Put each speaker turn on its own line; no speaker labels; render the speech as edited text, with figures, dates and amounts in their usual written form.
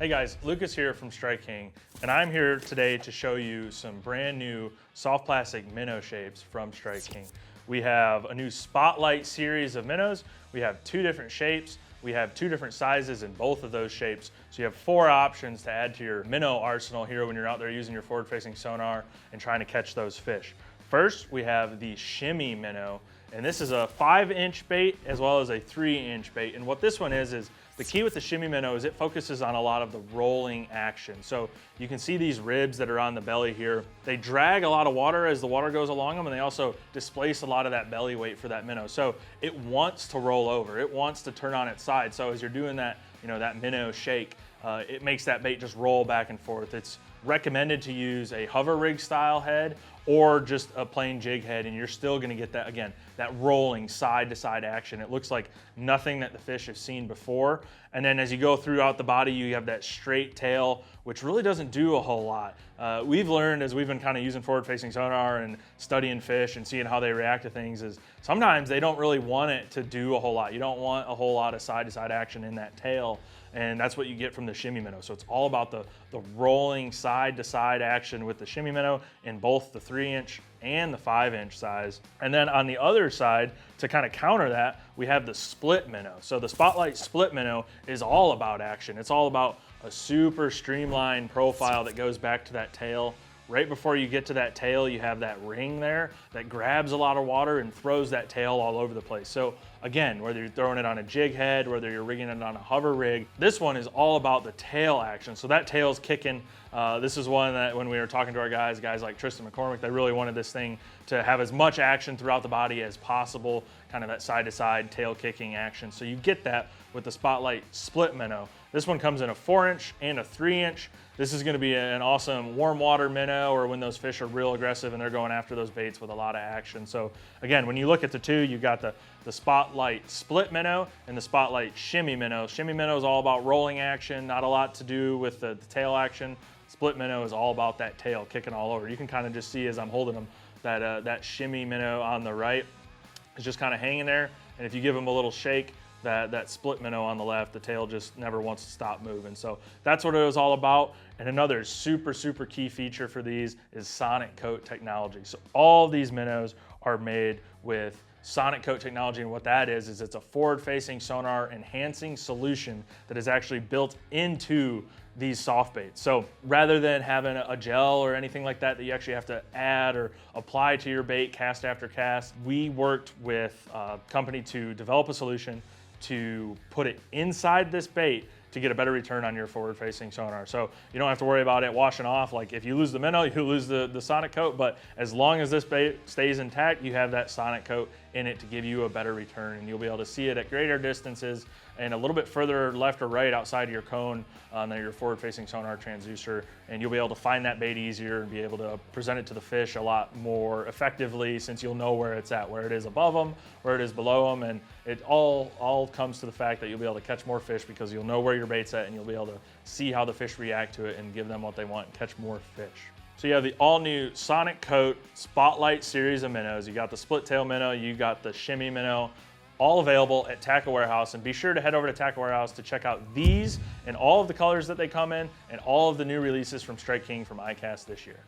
Hey guys, Lucas here from Strike King, and I'm here today to show you some brand new soft plastic minnow shapes from Strike King. We have a new Spotlight series of minnows. We have 2 different shapes. We have 2 different sizes in both of those shapes. So you have 4 options to add to your minnow arsenal here when you're out there using your forward-facing sonar and trying to catch those fish. First, we have the ShimE minnow, and this is a 5-inch bait as well as a 3-inch bait. And what this one is the key with the ShimE minnow is it focuses on a lot of the rolling action. So you can see these ribs that are on the belly here. They drag a lot of water as the water goes along them, and they also displace a lot of that belly weight for that minnow. So it wants to roll over. It wants to turn on its side. So as you're doing that, that minnow shake, it makes that bait just roll back and forth. It's recommended to use a hover rig style head or just a plain jig head, and you're still gonna get that, again, that rolling side to side action. It looks like nothing that the fish have seen before. And then as you go throughout the body, you have that straight tail, which really doesn't do a whole lot. We've learned as we've been kind of using forward-facing sonar and studying fish and seeing how they react to things is sometimes they don't really want it to do a whole lot. You don't want a whole lot of side to side action in that tail. And that's what you get from the ShimE minnow. So it's all about the rolling side to side action with the ShimE minnow in both the 3-inch and the 5-inch size. And then on the other side, to kind of counter that, we have the split minnow. So the Spotlight Split Minnow is all about action. It's all about a super streamlined profile that goes back to that tail. Right before you get to that tail, you have that ring there that grabs a lot of water and throws that tail all over the place. So again, whether you're throwing it on a jig head, whether you're rigging it on a hover rig, this one is all about the tail action. So that tail's kicking. This is one that when we were talking to our guys like Tristan McCormick, they really wanted this thing to have as much action throughout the body as possible, kind of that side to side tail kicking action. So you get that with the Spotlight Split Minnow. This one comes in a 4-inch and a 3-inch. This is gonna be an awesome warm water minnow, or when those fish are real aggressive and they're going after those baits with a lot of action. So again, when you look at the 2, you got the Spotlight Split Minnow and the Spotlight ShimE minnow. ShimE minnow is all about rolling action, not a lot to do with the tail action. Split minnow is all about that tail kicking all over. You can kind of just see as I'm holding them that ShimE minnow on the right is just kind of hanging there. And if you give them a little shake, that split minnow on the left, the tail just never wants to stop moving. So that's what it was all about. And another super, super key feature for these is Sonic Coat technology. So all of these minnows are made with Sonic Coat technology, and what that is it's a forward-facing sonar enhancing solution that is actually built into these soft baits. So rather than having a gel or anything like that you actually have to add or apply to your bait cast after cast, we worked with a company to develop a solution to put it inside this bait to get a better return on your forward-facing sonar. So you don't have to worry about it washing off. Like if you lose the minnow, you lose the Sonic Coat, but as long as this bait stays intact, you have that Sonic Coat in it to give you a better return, and you'll be able to see it at greater distances and a little bit further left or right outside of your cone than your forward-facing sonar transducer, and you'll be able to find that bait easier and be able to present it to the fish a lot more effectively, since you'll know where it's at, where it is above them, where it is below them, and it all comes to the fact that you'll be able to catch more fish because you'll know where your bait's at, and you'll be able to see how the fish react to it and give them what they want and catch more fish. So you have the all-new Sonic Coat Spotlight series of minnows. You got the split tail minnow, you got the ShimE minnow, all available at Tackle Warehouse. And be sure to head over to Tackle Warehouse to check out these and all of the colors that they come in and all of the new releases from Strike King from ICAST this year.